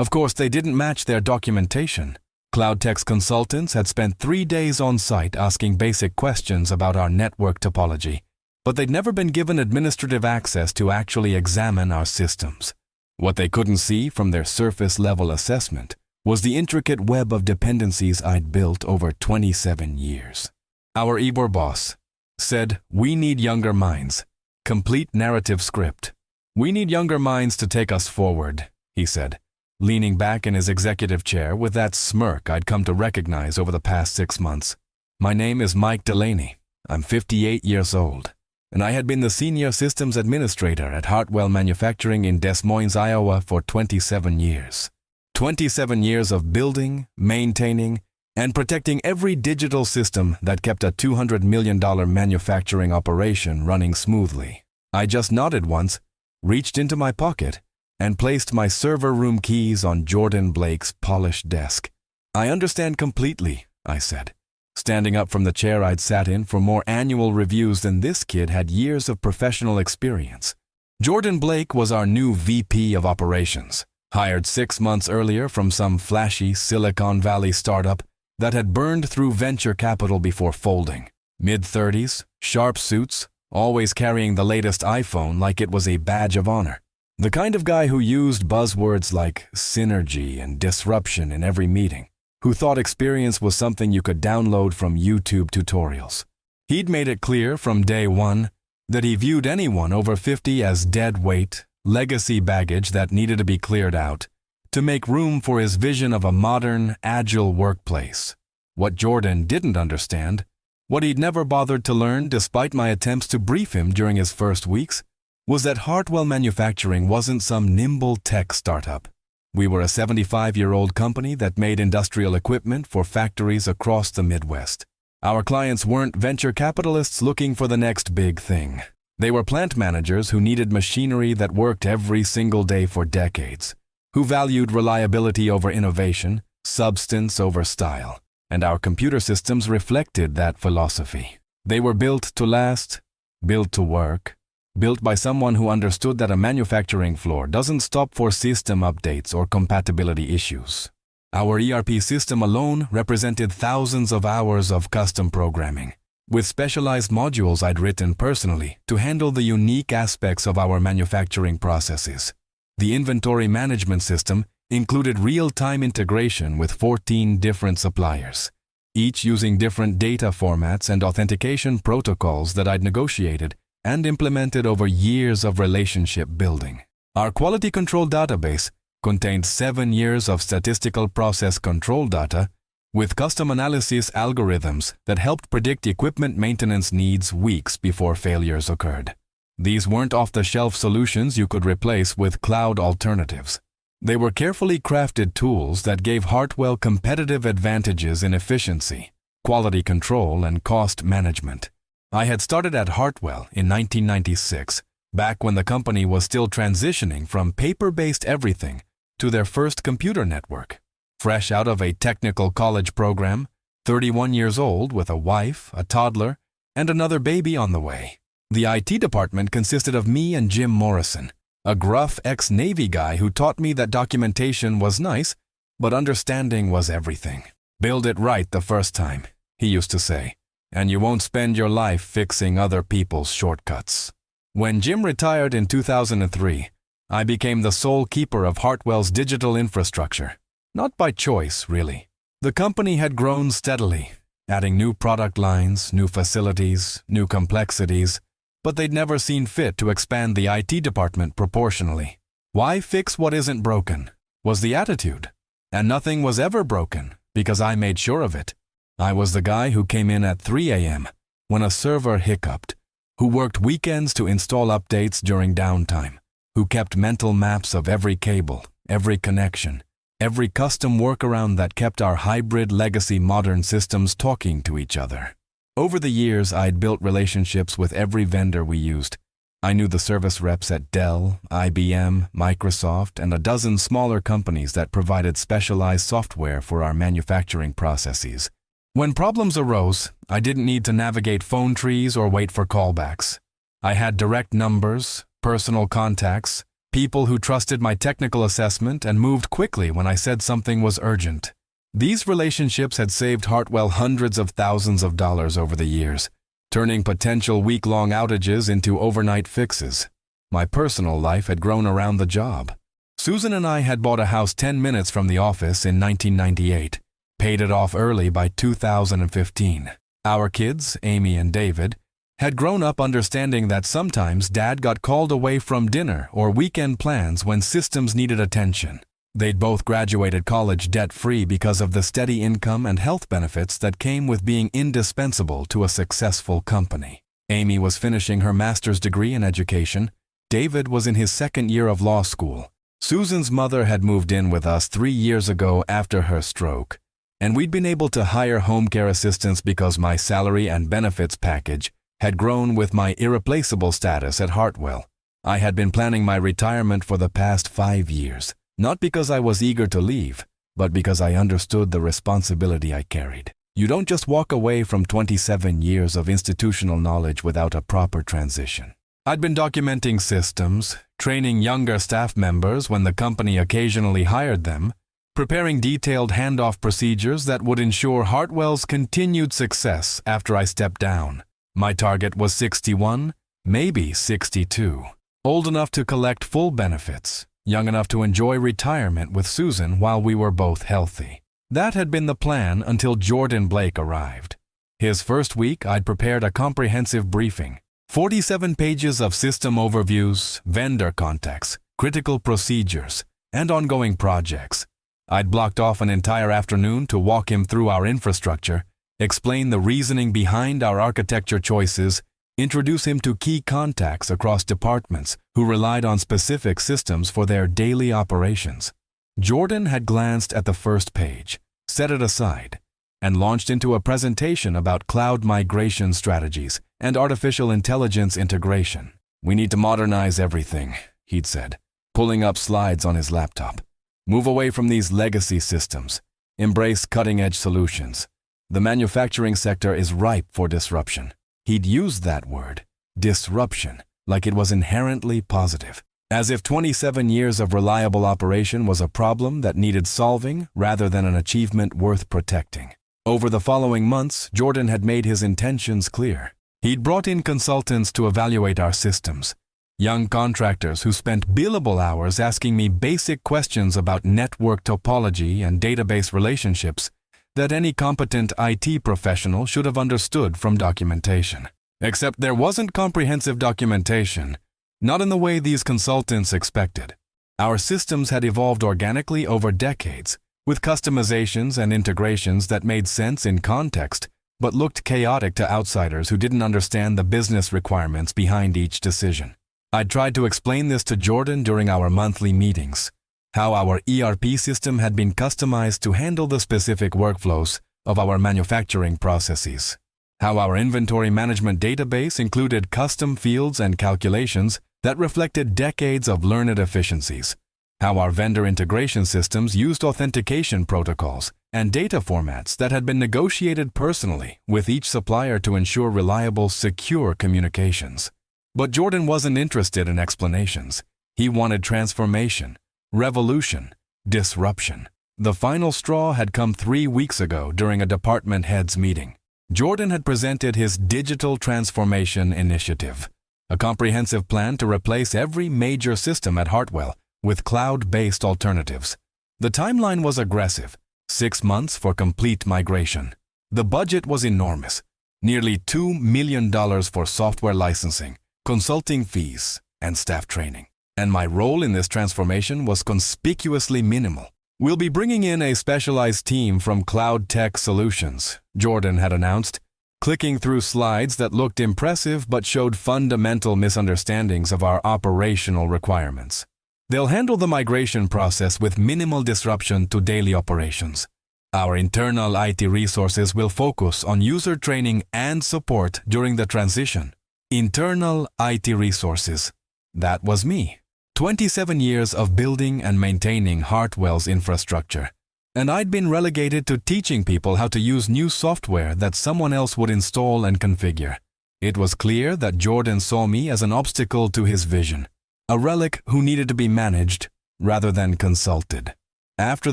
Of course, they didn't match their documentation. CloudTech's consultants had spent 3 days on site asking basic questions about our network topology, but they'd never been given administrative access to actually examine our systems. What they couldn't see from their surface-level assessment was the intricate web of dependencies I'd built over 27 years. Our Ybor boss said, "We need younger minds. Complete narrative script. We need younger minds to take us forward," he said, leaning back in his executive chair with that smirk I'd come to recognize over the past 6 months. My name is Mike Delaney. I'm 58 years old, and I had been the senior systems administrator at Hartwell Manufacturing in Des Moines, Iowa for 27 years. 27 years of building, maintaining, and protecting every digital system that kept a $200 million manufacturing operation running smoothly. I just nodded once, reached into my pocket, and placed my server room keys on Jordan Blake's polished desk. "I understand completely," I said, standing up from the chair I'd sat in for more annual reviews than this kid had years of professional experience. Jordan Blake was our new VP of Operations, hired 6 months earlier from some flashy Silicon Valley startup that had burned through venture capital before folding. Mid-30s, sharp suits, always carrying the latest iPhone like it was a badge of honor. The kind of guy who used buzzwords like synergy and disruption in every meeting, who thought experience was something you could download from YouTube tutorials. He'd made it clear from day one that he viewed anyone over 50 as dead weight, legacy baggage that needed to be cleared out to make room for his vision of a modern, agile workplace. What Jordan didn't understand, what he'd never bothered to learn despite my attempts to brief him during his first weeks, was that Hartwell Manufacturing wasn't some nimble tech startup. We were a 75-year-old company that made industrial equipment for factories across the Midwest. Our clients weren't venture capitalists looking for the next big thing. They were plant managers who needed machinery that worked every single day for decades, who valued reliability over innovation, substance over style, and our computer systems reflected that philosophy. They were built to last, built to work, built by someone who understood that a manufacturing floor doesn't stop for system updates or compatibility issues. Our ERP system alone represented thousands of hours of custom programming, with specialized modules I'd written personally to handle the unique aspects of our manufacturing processes. The inventory management system included real-time integration with 14 different suppliers, each using different data formats and authentication protocols that I'd negotiated and implemented over years of relationship building. Our quality control database contained 7 years of statistical process control data with custom analysis algorithms that helped predict equipment maintenance needs weeks before failures occurred. These weren't off-the-shelf solutions you could replace with cloud alternatives. They were carefully crafted tools that gave Hartwell competitive advantages in efficiency, quality control, and cost management. I had started at Hartwell in 1996, back when the company was still transitioning from paper-based everything to their first computer network. Fresh out of a technical college program, 31 years old with a wife, a toddler, and another baby on the way. The IT department consisted of me and Jim Morrison, a gruff ex-Navy guy who taught me that documentation was nice, but understanding was everything. "Build it right the first time," he used to say, "and you won't spend your life fixing other people's shortcuts." When Jim retired in 2003, I became the sole keeper of Hartwell's digital infrastructure. Not by choice, really. The company had grown steadily, adding new product lines, new facilities, new complexities, but they'd never seen fit to expand the IT department proportionally. Why fix what isn't broken? Was the attitude. And nothing was ever broken, because I made sure of it. I was the guy who came in at 3 a.m. when a server hiccuped, who worked weekends to install updates during downtime, who kept mental maps of every cable, every connection, every custom workaround that kept our hybrid legacy modern systems talking to each other. Over the years, I'd built relationships with every vendor we used. I knew the service reps at Dell, IBM, Microsoft, and a dozen smaller companies that provided specialized software for our manufacturing processes. When problems arose, I didn't need to navigate phone trees or wait for callbacks. I had direct numbers, personal contacts, People who trusted my technical assessment and moved quickly when I said something was urgent. These relationships had saved Hartwell hundreds of thousands of dollars over the years, turning potential week-long outages into overnight fixes. My personal life had grown around the job. Susan and I had bought a house 10 minutes from the office in 1998, paid it off early by 2015. Our kids, Amy and David, had grown up understanding that sometimes Dad got called away from dinner or weekend plans when systems needed attention. They'd both graduated college debt-free because of the steady income and health benefits that came with being indispensable to a successful company. Amy was finishing her master's degree in education. David was in his second year of law school. Susan's mother had moved in with us 3 years ago after her stroke, and we'd been able to hire home care assistants because my salary and benefits package had grown with my irreplaceable status at Hartwell. I had been planning my retirement for the past 5 years, not because I was eager to leave, but because I understood the responsibility I carried. You don't just walk away from 27 years of institutional knowledge without a proper transition. I'd been documenting systems, training younger staff members when the company occasionally hired them, preparing detailed handoff procedures that would ensure Hartwell's continued success after I stepped down. My target was 61, maybe 62. Old enough to collect full benefits, young enough to enjoy retirement with Susan while we were both healthy. That had been the plan until Jordan Blake arrived. His first week, I'd prepared a comprehensive briefing. 47 pages of system overviews, vendor contacts, critical procedures, and ongoing projects. I'd blocked off an entire afternoon to walk him through our infrastructure, explain the reasoning behind our architecture choices, introduce him to key contacts across departments who relied on specific systems for their daily operations. Jordan had glanced at the first page, set it aside, and launched into a presentation about cloud migration strategies and artificial intelligence integration. "We need to modernize everything," he'd said, pulling up slides on his laptop. "Move away from these legacy systems. Embrace cutting-edge solutions. The manufacturing sector is ripe for disruption." He'd used that word, disruption, like it was inherently positive, as if 27 years of reliable operation was a problem that needed solving rather than an achievement worth protecting. Over the following months, Jordan had made his intentions clear. He'd brought in consultants to evaluate our systems, young contractors who spent billable hours asking me basic questions about network topology and database relationships that any competent IT professional should have understood from documentation. Except there wasn't comprehensive documentation, not in the way these consultants expected. Our systems had evolved organically over decades, with customizations and integrations that made sense in context, but looked chaotic to outsiders who didn't understand the business requirements behind each decision. I'd tried to explain this to Jordan during our monthly meetings, how our ERP system had been customized to handle the specific workflows of our manufacturing processes, how our inventory management database included custom fields and calculations that reflected decades of learned efficiencies, how our vendor integration systems used authentication protocols and data formats that had been negotiated personally with each supplier to ensure reliable, secure communications. But Jordan wasn't interested in explanations. He wanted transformation, revolution, disruption. The final straw had come 3 weeks ago during a department heads meeting. Jordan had presented his Digital Transformation Initiative, a comprehensive plan to replace every major system at Hartwell with cloud-based alternatives. The timeline was aggressive, 6 months for complete migration. The budget was enormous, nearly $2 million for software licensing, consulting fees, and staff training. And my role in this transformation was conspicuously minimal. "We'll be bringing in a specialized team from Cloud Tech Solutions," Jordan had announced, clicking through slides that looked impressive but showed fundamental misunderstandings of our operational requirements. "They'll handle the migration process with minimal disruption to daily operations. Our internal IT resources will focus on user training and support during the transition." Internal IT resources. That was me. 27 years of building and maintaining Hartwell's infrastructure. And I'd been relegated to teaching people how to use new software that someone else would install and configure. It was clear that Jordan saw me as an obstacle to his vision. A relic who needed to be managed rather than consulted. After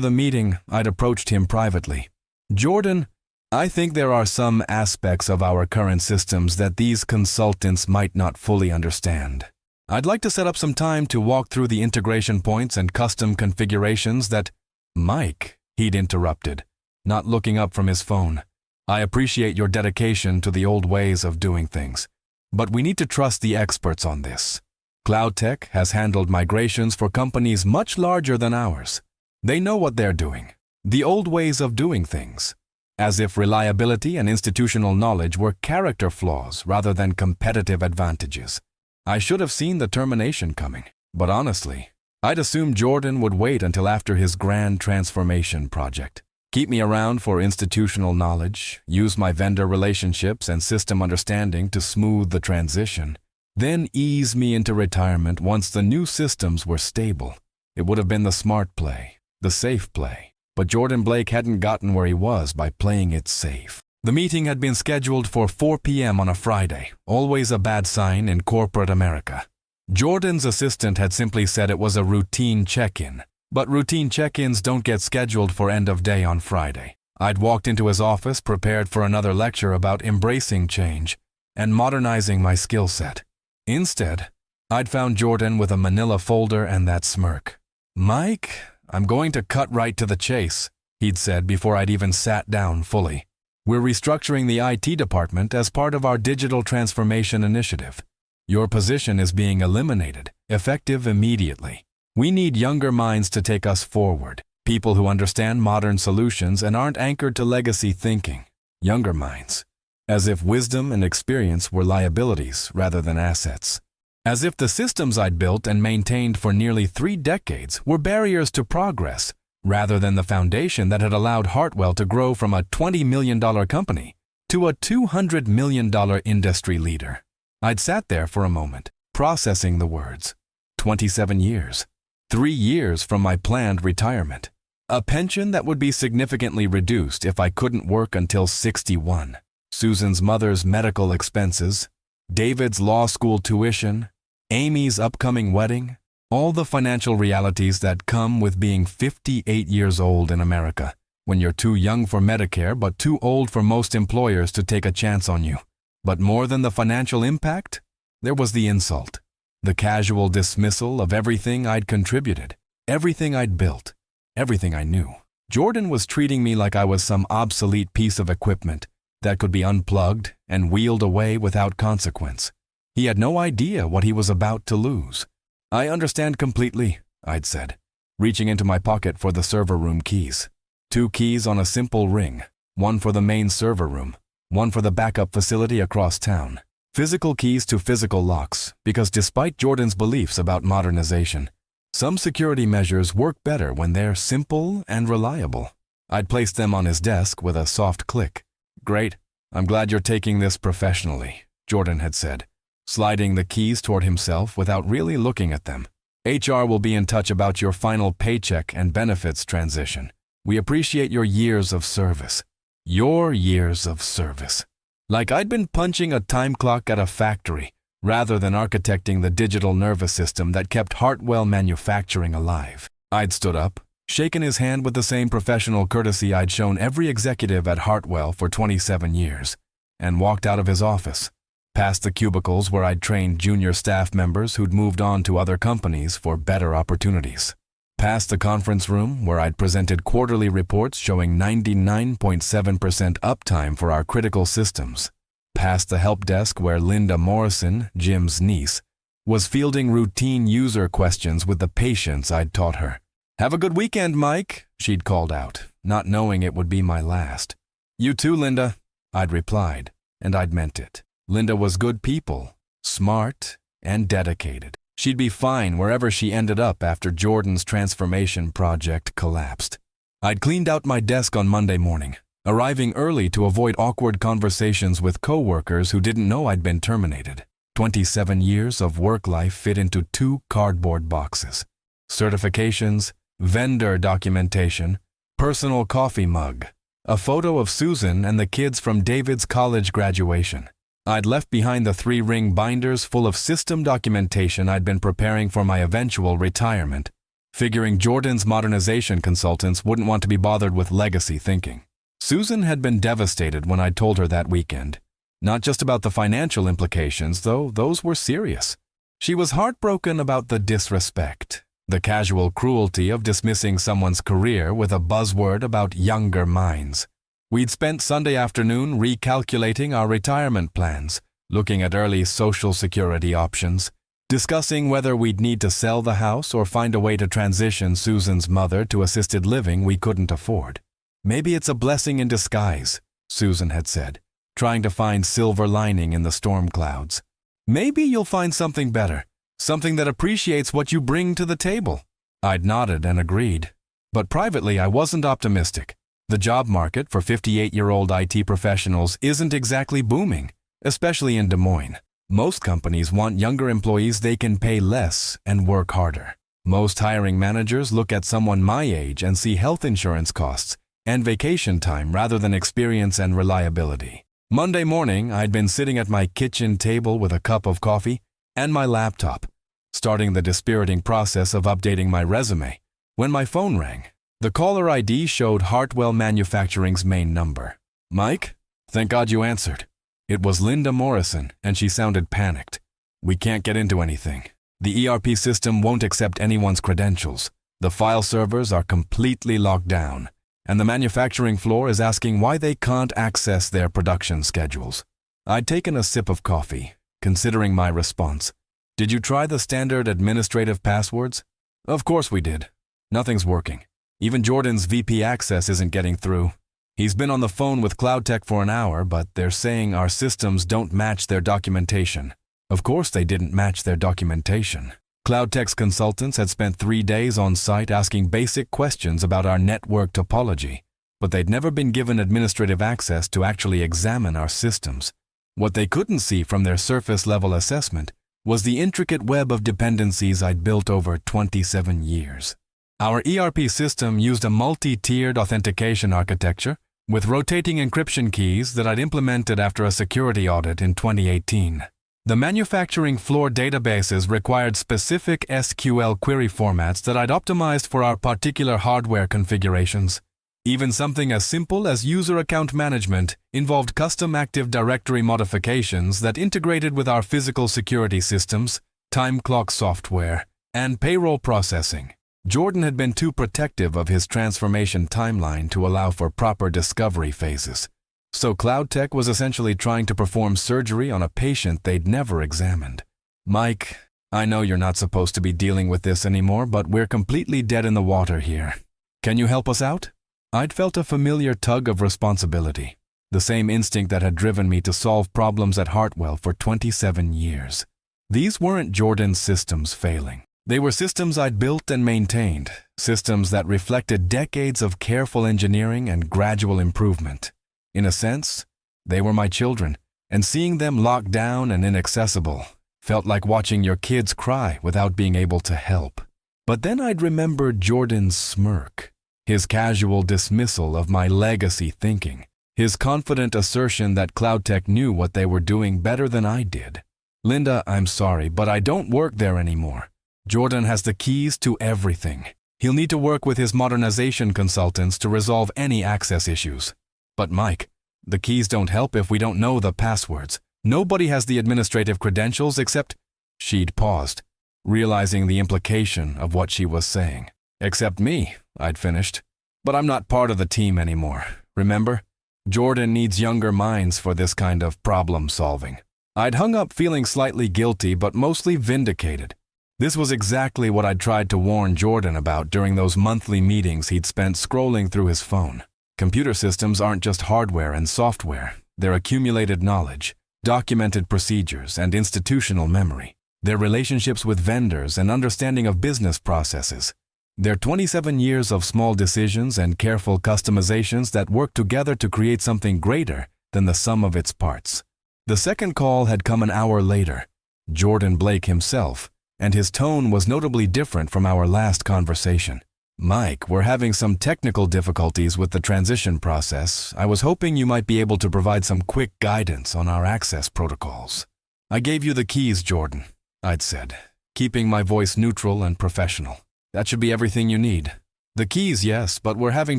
the meeting, I'd approached him privately. Jordan, I think there are some aspects of our current systems that these consultants might not fully understand. I'd like to set up some time to walk through the integration points and custom configurations that— Mike, he'd interrupted, not looking up from his phone. I appreciate your dedication to the old ways of doing things, but we need to trust the experts on this. CloudTech has handled migrations for companies much larger than ours. They know what they're doing. The old ways of doing things. As if reliability and institutional knowledge were character flaws rather than competitive advantages. I should have seen the termination coming, but honestly, I'd assumed Jordan would wait until after his grand transformation project. Keep me around for institutional knowledge, use my vendor relationships and system understanding to smooth the transition, then ease me into retirement once the new systems were stable. It would have been the smart play, the safe play. But Jordan Blake hadn't gotten where he was by playing it safe. The meeting had been scheduled for 4 p.m. on a Friday, always a bad sign in corporate America. Jordan's assistant had simply said it was a routine check-in, but routine check-ins don't get scheduled for end of day on Friday. I'd walked into his office prepared for another lecture about embracing change and modernizing my skill set. Instead, I'd found Jordan with a manila folder and that smirk. "Mike, I'm going to cut right to the chase," he'd said before I'd even sat down fully. "We're restructuring the IT department as part of our digital transformation initiative. Your position is being eliminated, effective immediately. We need younger minds to take us forward, people who understand modern solutions and aren't anchored to legacy thinking. Younger minds. As if wisdom and experience were liabilities rather than assets. As if the systems I'd built and maintained for nearly 3 decades were barriers to progress, rather than the foundation that had allowed Hartwell to grow from a $20 million company to a $200 million industry leader. I'd sat there for a moment, processing the words. 27 years. 3 years from my planned retirement. A pension that would be significantly reduced if I couldn't work until 61. Susan's mother's medical expenses, David's law school tuition, Amy's upcoming wedding, all the financial realities that come with being 58 years old in America, when you're too young for Medicare but too old for most employers to take a chance on you. But more than the financial impact, there was the insult, the casual dismissal of everything I'd contributed, everything I'd built, everything I knew. Jordan was treating me like I was some obsolete piece of equipment that could be unplugged and wheeled away without consequence. He had no idea what he was about to lose. "I understand completely," I'd said, reaching into my pocket for the server room keys. 2 keys on a simple ring, one for the main server room, one for the backup facility across town. Physical keys to physical locks, because despite Jordan's beliefs about modernization, some security measures work better when they're simple and reliable. I'd placed them on his desk with a soft click. "Great. I'm glad you're taking this professionally," Jordan had said, sliding the keys toward himself without really looking at them. "HR will be in touch about your final paycheck and benefits transition. We appreciate your years of service." Your years of service. Like I'd been punching a time clock at a factory, rather than architecting the digital nervous system that kept Hartwell Manufacturing alive. I'd stood up, shaken his hand with the same professional courtesy I'd shown every executive at Hartwell for 27 years, and walked out of his office, past the cubicles where I'd trained junior staff members who'd moved on to other companies for better opportunities, past the conference room where I'd presented quarterly reports showing 99.7% uptime for our critical systems, past the help desk where Linda Morrison, Jim's niece, was fielding routine user questions with the patience I'd taught her. "Have a good weekend, Mike," she'd called out, not knowing it would be my last. "You too, Linda," I'd replied, and I'd meant it. Linda was good people, smart, and dedicated. She'd be fine wherever she ended up after Jordan's transformation project collapsed. I'd cleaned out my desk on Monday morning, arriving early to avoid awkward conversations with coworkers who didn't know I'd been terminated. 27 years of work life fit into 2 cardboard boxes. Certifications, vendor documentation, personal coffee mug, a photo of Susan and the kids from David's college graduation. I'd left behind the 3-ring binders full of system documentation I'd been preparing for my eventual retirement, figuring Jordan's modernization consultants wouldn't want to be bothered with legacy thinking. Susan had been devastated when I told her that weekend. Not just about the financial implications, though those were serious. She was heartbroken about the disrespect, the casual cruelty of dismissing someone's career with a buzzword about younger minds. We'd spent Sunday afternoon recalculating our retirement plans, looking at early Social Security options, discussing whether we'd need to sell the house or find a way to transition Susan's mother to assisted living we couldn't afford. Maybe it's a blessing in disguise, Susan had said, trying to find silver lining in the storm clouds. Maybe you'll find something better, something that appreciates what you bring to the table. I'd nodded and agreed. But privately, I wasn't optimistic. The job market for 58-year-old IT professionals isn't exactly booming, especially in Des Moines. Most companies want younger employees they can pay less and work harder. Most hiring managers look at someone my age and see health insurance costs and vacation time rather than experience and reliability. Monday morning, I'd been sitting at my kitchen table with a cup of coffee and my laptop, starting the dispiriting process of updating my resume, when my phone rang. The caller ID showed Hartwell Manufacturing's main number. Mike? Thank God you answered. It was Linda Morrison, and she sounded panicked. We can't get into anything. The ERP system won't accept anyone's credentials. The file servers are completely locked down, and the manufacturing floor is asking why they can't access their production schedules. I'd taken a sip of coffee, considering my response. Did you try the standard administrative passwords? Of course we did. Nothing's working. Even Jordan's VP access isn't getting through. He's been on the phone with CloudTech for an hour, but they're saying our systems don't match their documentation. Of course they didn't match their documentation. CloudTech's consultants had spent 3 days on site asking basic questions about our network topology, but they'd never been given administrative access to actually examine our systems. What they couldn't see from their surface-level assessment was the intricate web of dependencies I'd built over 27 years. Our ERP system used a multi-tiered authentication architecture with rotating encryption keys that I'd implemented after a security audit in 2018. The manufacturing floor databases required specific SQL query formats that I'd optimized for our particular hardware configurations. Even something as simple as user account management involved custom Active Directory modifications that integrated with our physical security systems, time clock software, and payroll processing. Jordan had been too protective of his transformation timeline to allow for proper discovery phases. So CloudTech was essentially trying to perform surgery on a patient they'd never examined. Mike, I know you're not supposed to be dealing with this anymore, but we're completely dead in the water here. Can you help us out? I'd felt a familiar tug of responsibility, the same instinct that had driven me to solve problems at Hartwell for 27 years. These weren't Jordan's systems failing. They were systems I'd built and maintained, systems that reflected decades of careful engineering and gradual improvement. In a sense, they were my children, and seeing them locked down and inaccessible felt like watching your kids cry without being able to help. But then I'd remember Jordan's smirk, his casual dismissal of my legacy thinking, his confident assertion that CloudTech knew what they were doing better than I did. Linda, I'm sorry, but I don't work there anymore. Jordan has the keys to everything. He'll need to work with his modernization consultants to resolve any access issues. But Mike, the keys don't help if we don't know the passwords. Nobody has the administrative credentials except... She'd paused, realizing the implication of what she was saying. Except me, I'd finished. But I'm not part of the team anymore, remember? Jordan needs younger minds for this kind of problem solving. I'd hung up feeling slightly guilty but mostly vindicated. This was exactly what I'd tried to warn Jordan about during those monthly meetings he'd spent scrolling through his phone. Computer systems aren't just hardware and software. They're accumulated knowledge, documented procedures, and institutional memory. They're relationships with vendors and understanding of business processes. They're 27 years of small decisions and careful customizations that work together to create something greater than the sum of its parts. The second call had come an hour later. Jordan Blake himself, and his tone was notably different from our last conversation. Mike, we're having some technical difficulties with the transition process. I was hoping you might be able to provide some quick guidance on our access protocols. I gave you the keys, Jordan, I'd said, keeping my voice neutral and professional. That should be everything you need. The keys, yes, but we're having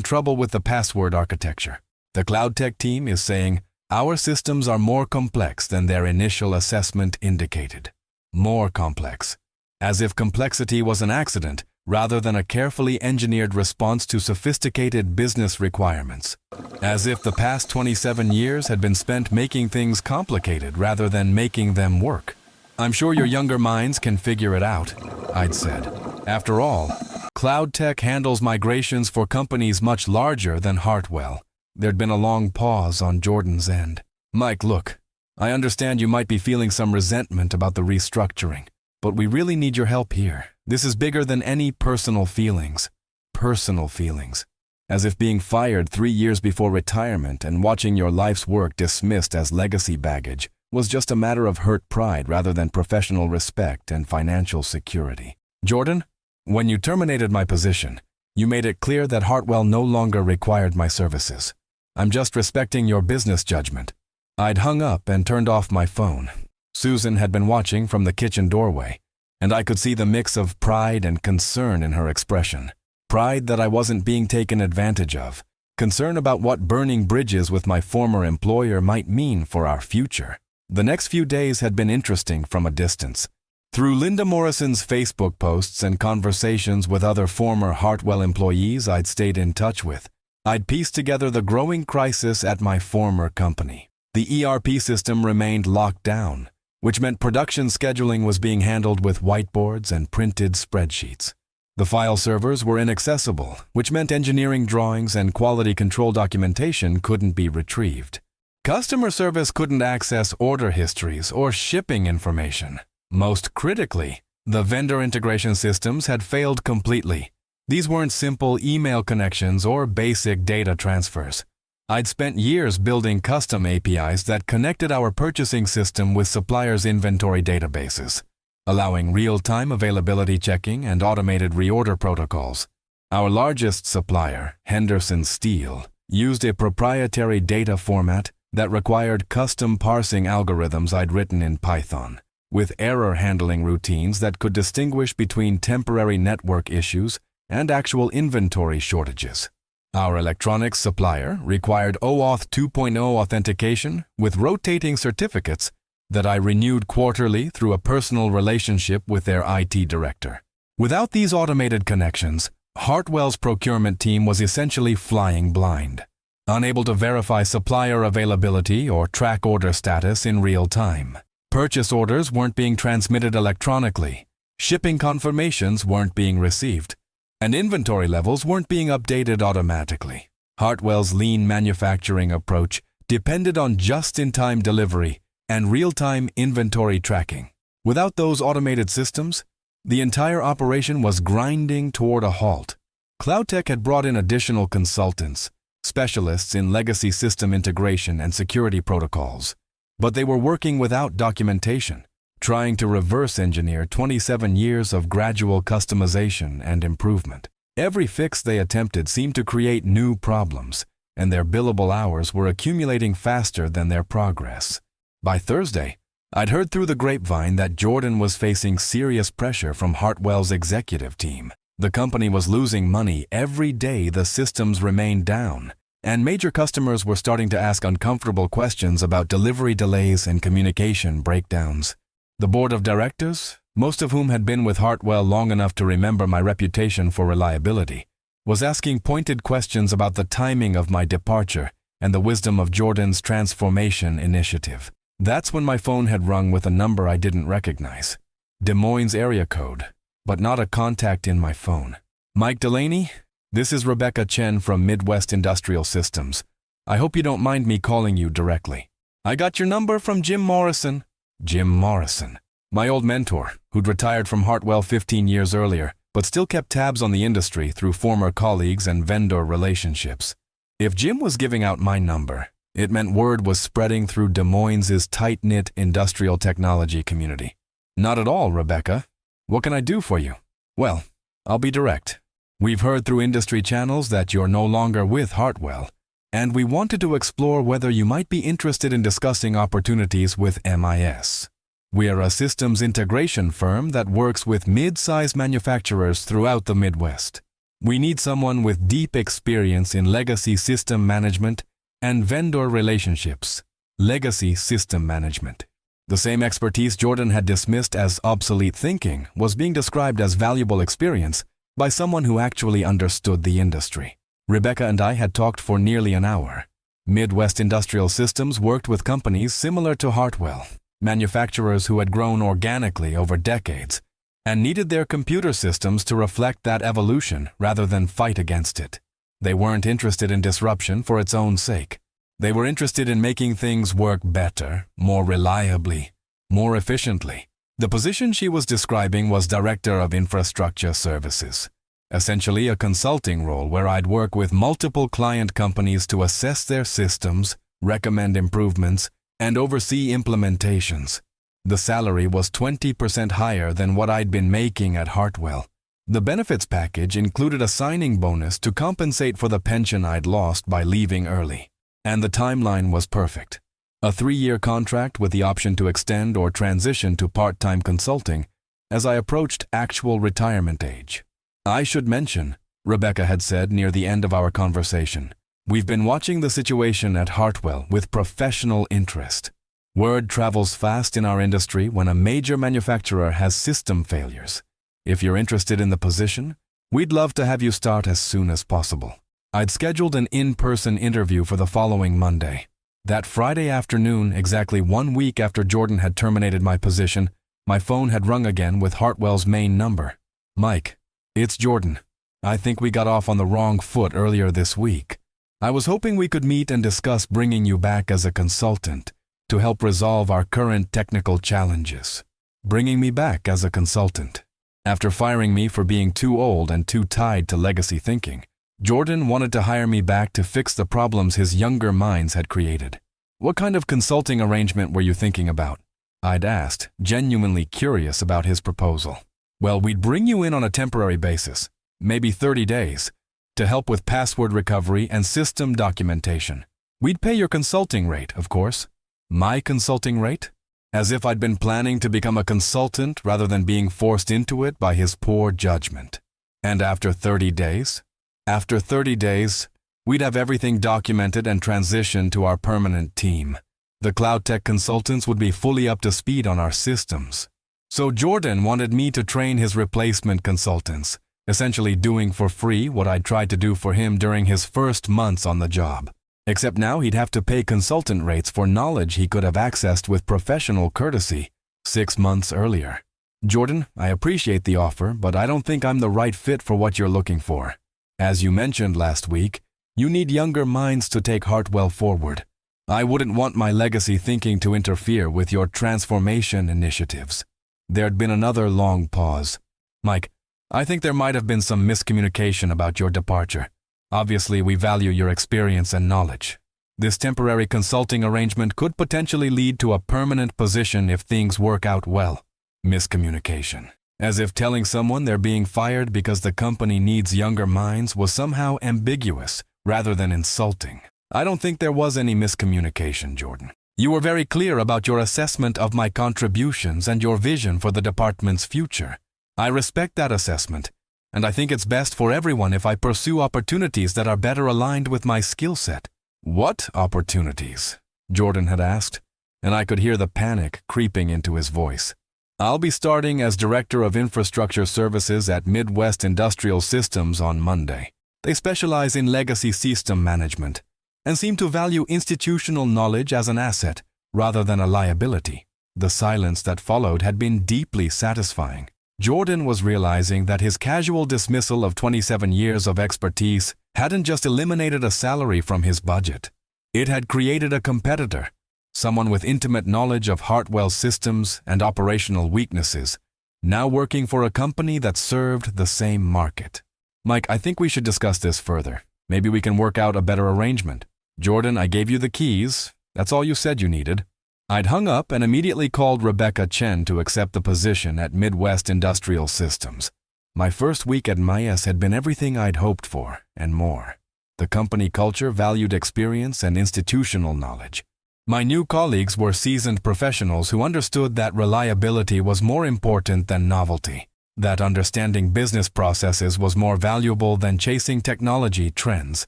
trouble with the password architecture. The CloudTech team is saying our systems are more complex than their initial assessment indicated. More complex. As if complexity was an accident rather than a carefully engineered response to sophisticated business requirements. As if the past 27 years had been spent making things complicated rather than making them work. I'm sure your younger minds can figure it out, I'd said. After all, CloudTech handles migrations for companies much larger than Hartwell. There'd been a long pause on Jordan's end. Mike, look, I understand you might be feeling some resentment about the restructuring, but we really need your help here. This is bigger than any personal feelings. Personal feelings. As if being fired 3 years before retirement and watching your life's work dismissed as legacy baggage was just a matter of hurt pride rather than professional respect and financial security. Jordan, when you terminated my position, you made it clear that Hartwell no longer required my services. I'm just respecting your business judgment. I'd hung up and turned off my phone. Susan had been watching from the kitchen doorway, and I could see the mix of pride and concern in her expression. Pride that I wasn't being taken advantage of. Concern about what burning bridges with my former employer might mean for our future. The next few days had been interesting from a distance. Through Linda Morrison's Facebook posts and conversations with other former Hartwell employees I'd stayed in touch with, I'd pieced together the growing crisis at my former company. The ERP system remained locked down, which meant production scheduling was being handled with whiteboards and printed spreadsheets. The file servers were inaccessible, which meant engineering drawings and quality control documentation couldn't be retrieved. Customer service couldn't access order histories or shipping information. Most critically, the vendor integration systems had failed completely. These weren't simple email connections or basic data transfers. I'd spent years building custom APIs that connected our purchasing system with suppliers' inventory databases, allowing real-time availability checking and automated reorder protocols. Our largest supplier, Henderson Steel, used a proprietary data format that required custom parsing algorithms I'd written in Python, with error handling routines that could distinguish between temporary network issues and actual inventory shortages. Our electronics supplier required OAuth 2.0 authentication with rotating certificates that I renewed quarterly through a personal relationship with their IT director. Without these automated connections, Hartwell's procurement team was essentially flying blind, unable to verify supplier availability or track order status in real time. Purchase orders weren't being transmitted electronically, shipping confirmations weren't being received, and inventory levels weren't being updated automatically. Hartwell's lean manufacturing approach depended on just-in-time delivery and real-time inventory tracking. Without those automated systems, the entire operation was grinding toward a halt. CloudTech had brought in additional consultants, specialists in legacy system integration and security protocols, but they were working without documentation, trying to reverse engineer 27 years of gradual customization and improvement. Every fix they attempted seemed to create new problems, and their billable hours were accumulating faster than their progress. By Thursday, I'd heard through the grapevine that Jordan was facing serious pressure from Hartwell's executive team. The company was losing money every day the systems remained down, and major customers were starting to ask uncomfortable questions about delivery delays and communication breakdowns. The board of directors, most of whom had been with Hartwell long enough to remember my reputation for reliability, was asking pointed questions about the timing of my departure and the wisdom of Jordan's transformation initiative. That's when my phone had rung with a number I didn't recognize. Des Moines area code, but not a contact in my phone. Mike Delaney, this is Rebecca Chen from Midwest Industrial Systems. I hope you don't mind me calling you directly. I got your number from Jim Morrison. Jim Morrison, my old mentor, who'd retired from Hartwell 15 years earlier, but still kept tabs on the industry through former colleagues and vendor relationships. If Jim was giving out my number, it meant word was spreading through Des Moines' tight-knit industrial technology community. Not at all, Rebecca. What can I do for you? Well, I'll be direct. We've heard through industry channels that you're no longer with Hartwell, and we wanted to explore whether you might be interested in discussing opportunities with MIS. We are a systems integration firm that works with mid-size manufacturers throughout the Midwest. We need someone with deep experience in legacy system management and vendor relationships. Legacy system management. The same expertise Jordan had dismissed as obsolete thinking was being described as valuable experience by someone who actually understood the industry. Rebecca and I had talked for nearly an hour. Midwest Industrial Systems worked with companies similar to Hartwell, manufacturers who had grown organically over decades and needed their computer systems to reflect that evolution rather than fight against it. They weren't interested in disruption for its own sake. They were interested in making things work better, more reliably, more efficiently. The position she was describing was Director of Infrastructure Services, essentially a consulting role where I'd work with multiple client companies to assess their systems, recommend improvements, and oversee implementations. The salary was 20% higher than what I'd been making at Hartwell. The benefits package included a signing bonus to compensate for the pension I'd lost by leaving early. And the timeline was perfect. A 3-year contract with the option to extend or transition to part-time consulting as I approached actual retirement age. I should mention, Rebecca had said near the end of our conversation, we've been watching the situation at Hartwell with professional interest. Word travels fast in our industry when a major manufacturer has system failures. If you're interested in the position, we'd love to have you start as soon as possible. I'd scheduled an in-person interview for the following Monday. That Friday afternoon, exactly 1 week after Jordan had terminated my position, my phone had rung again with Hartwell's main number. Mike, it's Jordan. I think we got off on the wrong foot earlier this week. I was hoping we could meet and discuss bringing you back as a consultant to help resolve our current technical challenges. Bringing me back as a consultant. After firing me for being too old and too tied to legacy thinking, Jordan wanted to hire me back to fix the problems his younger minds had created. What kind of consulting arrangement were you thinking about? I'd asked, genuinely curious about his proposal. Well, we'd bring you in on a temporary basis, maybe 30 days, to help with password recovery and system documentation. We'd pay your consulting rate, of course. My consulting rate? As if I'd been planning to become a consultant rather than being forced into it by his poor judgment. And after 30 days? After 30 days, we'd have everything documented and transitioned to our permanent team. The Cloud Tech consultants would be fully up to speed on our systems. So Jordan wanted me to train his replacement consultants, essentially doing for free what I'd tried to do for him during his first months on the job. Except now he'd have to pay consultant rates for knowledge he could have accessed with professional courtesy 6 months earlier. Jordan, I appreciate the offer, but I don't think I'm the right fit for what you're looking for. As you mentioned last week, you need younger minds to take Hartwell forward. I wouldn't want my legacy thinking to interfere with your transformation initiatives. There'd been another long pause. Mike, I think there might have been some miscommunication about your departure. Obviously, we value your experience and knowledge. This temporary consulting arrangement could potentially lead to a permanent position if things work out well. Miscommunication. As if telling someone they're being fired because the company needs younger minds was somehow ambiguous rather than insulting. I don't think there was any miscommunication, Jordan. You were very clear about your assessment of my contributions and your vision for the department's future. I respect that assessment, and I think it's best for everyone if I pursue opportunities that are better aligned with my skill set. What opportunities? Jordan had asked, and I could hear the panic creeping into his voice. I'll be starting as Director of Infrastructure Services at Midwest Industrial Systems on Monday. They specialize in legacy system management and seem to value institutional knowledge as an asset rather than a liability. The silence that followed had been deeply satisfying. Jordan was realizing that his casual dismissal of 27 years of expertise hadn't just eliminated a salary from his budget. It had created a competitor. Someone with intimate knowledge of Hartwell's systems and operational weaknesses, now working for a company that served the same market. Mike, I think we should discuss this further. Maybe we can work out a better arrangement. Jordan, I gave you the keys. That's all you said you needed. I'd hung up and immediately called Rebecca Chen to accept the position at Midwest Industrial Systems. My first week at MIS had been everything I'd hoped for, and more. The company culture valued experience and institutional knowledge. My new colleagues were seasoned professionals who understood that reliability was more important than novelty, that understanding business processes was more valuable than chasing technology trends.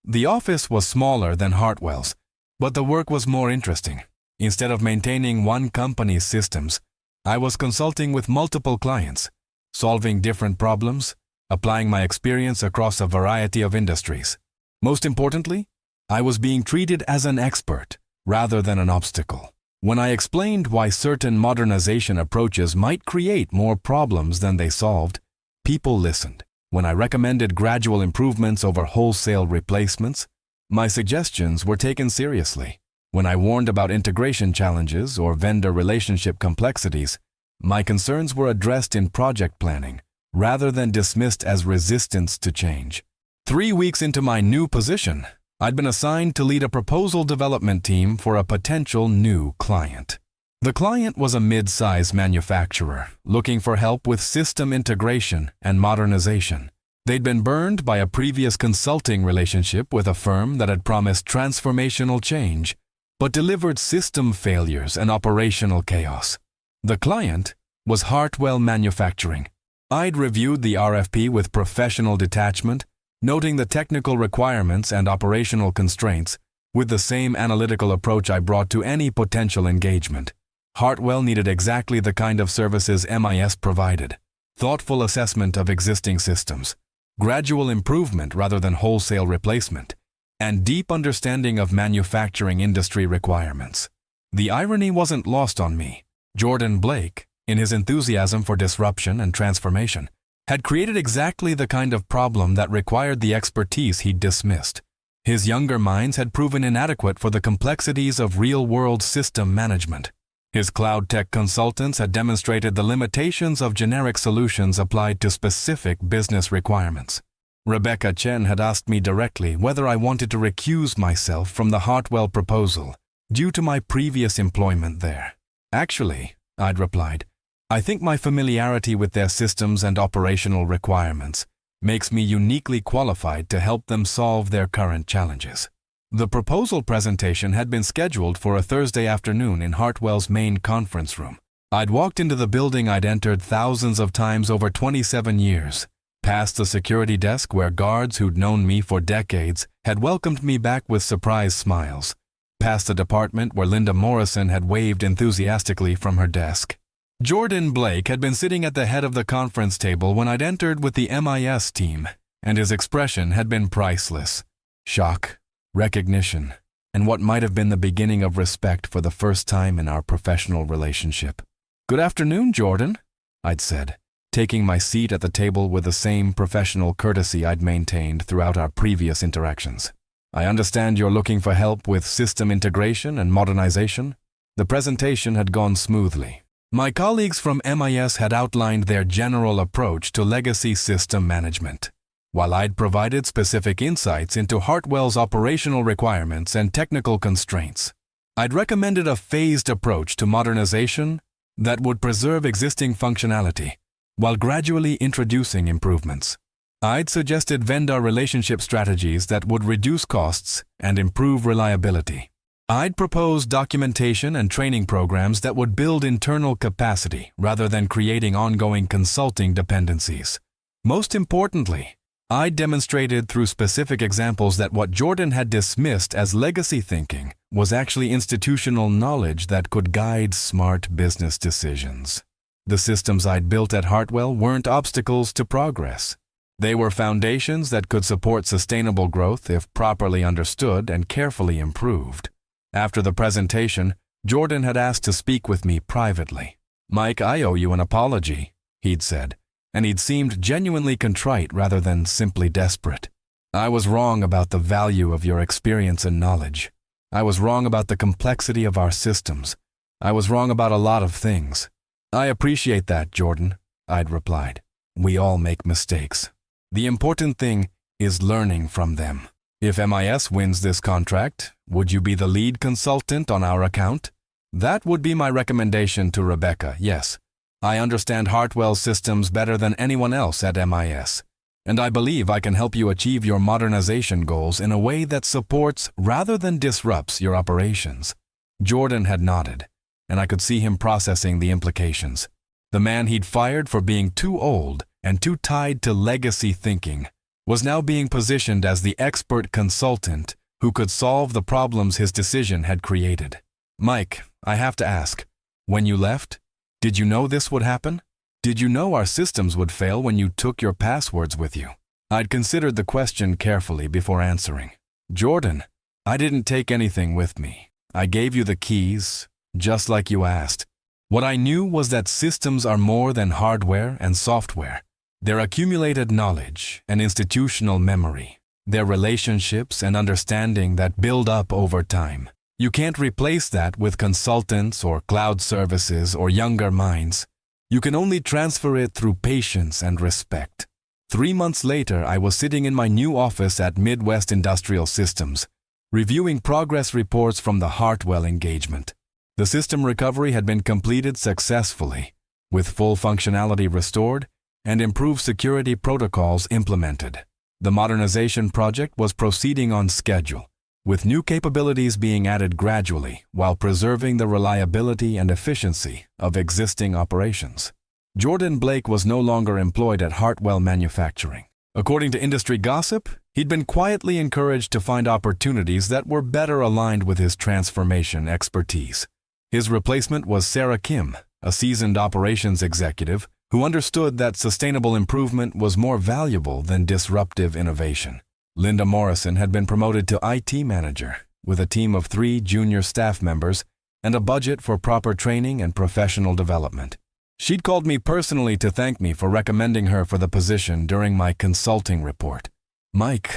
The office was smaller than Hartwell's, but the work was more interesting. Instead of maintaining one company's systems, I was consulting with multiple clients, solving different problems, applying my experience across a variety of industries. Most importantly, I was being treated as an expert rather than an obstacle. When I explained why certain modernization approaches might create more problems than they solved, people listened. When I recommended gradual improvements over wholesale replacements, my suggestions were taken seriously. When I warned about integration challenges or vendor relationship complexities, my concerns were addressed in project planning rather than dismissed as resistance to change. 3 weeks into my new position, I'd been assigned to lead a proposal development team for a potential new client. The client was a mid-size manufacturer looking for help with system integration and modernization. They'd been burned by a previous consulting relationship with a firm that had promised transformational change, but delivered system failures and operational chaos. The client was Hartwell Manufacturing. I'd reviewed the RFP with professional detachment, noting the technical requirements and operational constraints with the same analytical approach I brought to any potential engagement. Hartwell needed exactly the kind of services MIS provided: thoughtful assessment of existing systems, gradual improvement rather than wholesale replacement, and deep understanding of manufacturing industry requirements. The irony wasn't lost on me. Jordan Blake, in his enthusiasm for disruption and transformation, had created exactly the kind of problem that required the expertise he'd dismissed. His younger minds had proven inadequate for the complexities of real-world system management. His cloud tech consultants had demonstrated the limitations of generic solutions applied to specific business requirements. Rebecca Chen had asked me directly whether I wanted to recuse myself from the Hartwell proposal due to my previous employment there. Actually, I'd replied, I think my familiarity with their systems and operational requirements makes me uniquely qualified to help them solve their current challenges. The proposal presentation had been scheduled for a Thursday afternoon in Hartwell's main conference room. I'd walked into the building I'd entered thousands of times over 27 years, past the security desk where guards who'd known me for decades had welcomed me back with surprised smiles, past the department where Linda Morrison had waved enthusiastically from her desk. Jordan Blake had been sitting at the head of the conference table when I'd entered with the MIS team, and his expression had been priceless. Shock, recognition, and what might have been the beginning of respect for the first time in our professional relationship. "Good afternoon, Jordan," I'd said, taking my seat at the table with the same professional courtesy I'd maintained throughout our previous interactions. "I understand you're looking for help with system integration and modernization." The presentation had gone smoothly. My colleagues from MIS had outlined their general approach to legacy system management, while I'd provided specific insights into Hartwell's operational requirements and technical constraints. I'd recommended a phased approach to modernization that would preserve existing functionality while gradually introducing improvements. I'd suggested vendor relationship strategies that would reduce costs and improve reliability. I'd proposed documentation and training programs that would build internal capacity rather than creating ongoing consulting dependencies. Most importantly, I demonstrated through specific examples that what Jordan had dismissed as legacy thinking was actually institutional knowledge that could guide smart business decisions. The systems I'd built at Hartwell weren't obstacles to progress. They were foundations that could support sustainable growth if properly understood and carefully improved. After the presentation, Jordan had asked to speak with me privately. "Mike, I owe you an apology," he'd said, and he'd seemed genuinely contrite rather than simply desperate. "I was wrong about the value of your experience and knowledge. I was wrong about the complexity of our systems. I was wrong about a lot of things." "I appreciate that, Jordan," I'd replied. "We all make mistakes. The important thing is learning from them. If MIS wins this contract, would you be the lead consultant on our account?" That would be my recommendation to Rebecca, yes. I understand Hartwell's systems better than anyone else at MIS, and I believe I can help you achieve your modernization goals in a way that supports rather than disrupts your operations." Jordan had nodded, and I could see him processing the implications. The man he'd fired for being too old and too tied to legacy thinking was now being positioned as the expert consultant who could solve the problems his decision had created. "Mike, I have to ask, when you left, did you know this would happen? Did you know our systems would fail when you took your passwords with you?" I'd considered the question carefully before answering. "Jordan, I didn't take anything with me. I gave you the keys, just like you asked. What I knew was that systems are more than hardware and software. They're accumulated knowledge and institutional memory. They're relationships and understanding that build up over time. You can't replace that with consultants or cloud services or younger minds. You can only transfer it through patience and respect." 3 months later, I was sitting in my new office at Midwest Industrial Systems, reviewing progress reports from the Hartwell engagement. The system recovery had been completed successfully, with full functionality restored and improved security protocols implemented. The modernization project was proceeding on schedule, with new capabilities being added gradually while preserving the reliability and efficiency of existing operations. Jordan Blake was no longer employed at Hartwell Manufacturing. According to industry gossip, he'd been quietly encouraged to find opportunities that were better aligned with his transformation expertise. His replacement was Sarah Kim, a seasoned operations executive who understood that sustainable improvement was more valuable than disruptive innovation. Linda Morrison had been promoted to IT manager, with a team of 3 junior staff members and a budget for proper training and professional development. She'd called me personally to thank me for recommending her for the position during my consulting report. "Mike,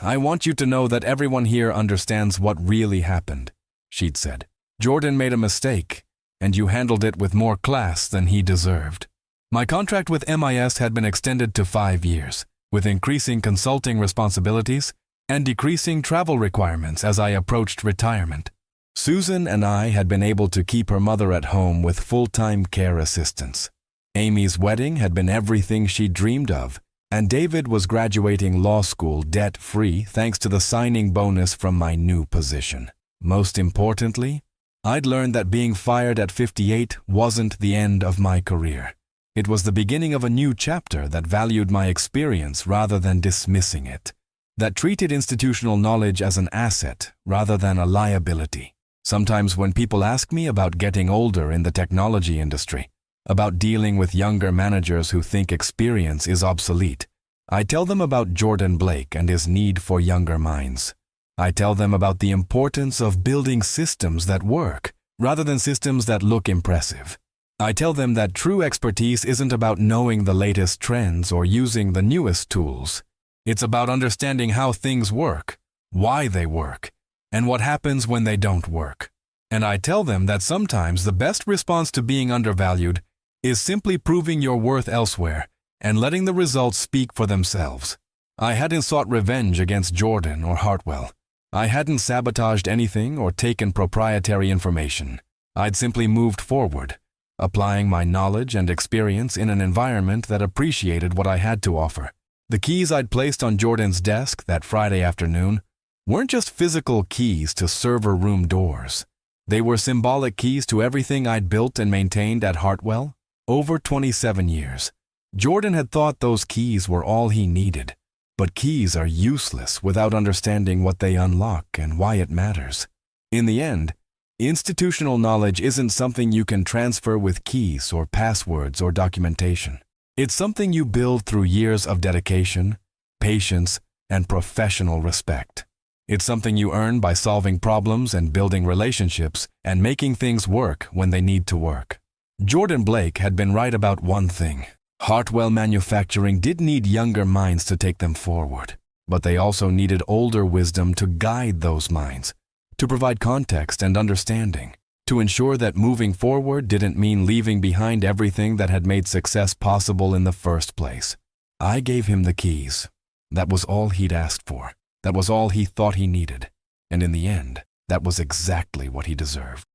I want you to know that everyone here understands what really happened," she'd said. "Jordan made a mistake, and you handled it with more class than he deserved." My contract with MIS had been extended to 5 years, with increasing consulting responsibilities and decreasing travel requirements as I approached retirement. Susan and I had been able to keep her mother at home with full-time care assistance. Amy's wedding had been everything she dreamed of, and David was graduating law school debt-free thanks to the signing bonus from my new position. Most importantly, I'd learned that being fired at 58 wasn't the end of my career. It was the beginning of a new chapter that valued my experience rather than dismissing it, that treated institutional knowledge as an asset rather than a liability. Sometimes when people ask me about getting older in the technology industry, about dealing with younger managers who think experience is obsolete, I tell them about Jordan Blake and his need for younger minds. I tell them about the importance of building systems that work, rather than systems that look impressive. I tell them that true expertise isn't about knowing the latest trends or using the newest tools. It's about understanding how things work, why they work, and what happens when they don't work. And I tell them that sometimes the best response to being undervalued is simply proving your worth elsewhere and letting the results speak for themselves. I hadn't sought revenge against Jordan or Hartwell. I hadn't sabotaged anything or taken proprietary information. I'd simply moved forward, applying my knowledge and experience in an environment that appreciated what I had to offer. The keys I'd placed on Jordan's desk that Friday afternoon weren't just physical keys to server room doors. They were symbolic keys to everything I'd built and maintained at Hartwell over 27 years. Jordan had thought those keys were all he needed, but keys are useless without understanding what they unlock and why it matters. In the end, institutional knowledge isn't something you can transfer with keys or passwords or documentation. It's something you build through years of dedication, patience, and professional respect. It's something you earn by solving problems and building relationships and making things work when they need to work. Jordan Blake had been right about one thing. Hartwell Manufacturing did need younger minds to take them forward, but they also needed older wisdom to guide those minds, to provide context and understanding, to ensure that moving forward didn't mean leaving behind everything that had made success possible in the first place. I gave him the keys. That was all he'd asked for. That was all he thought he needed. And in the end, that was exactly what he deserved.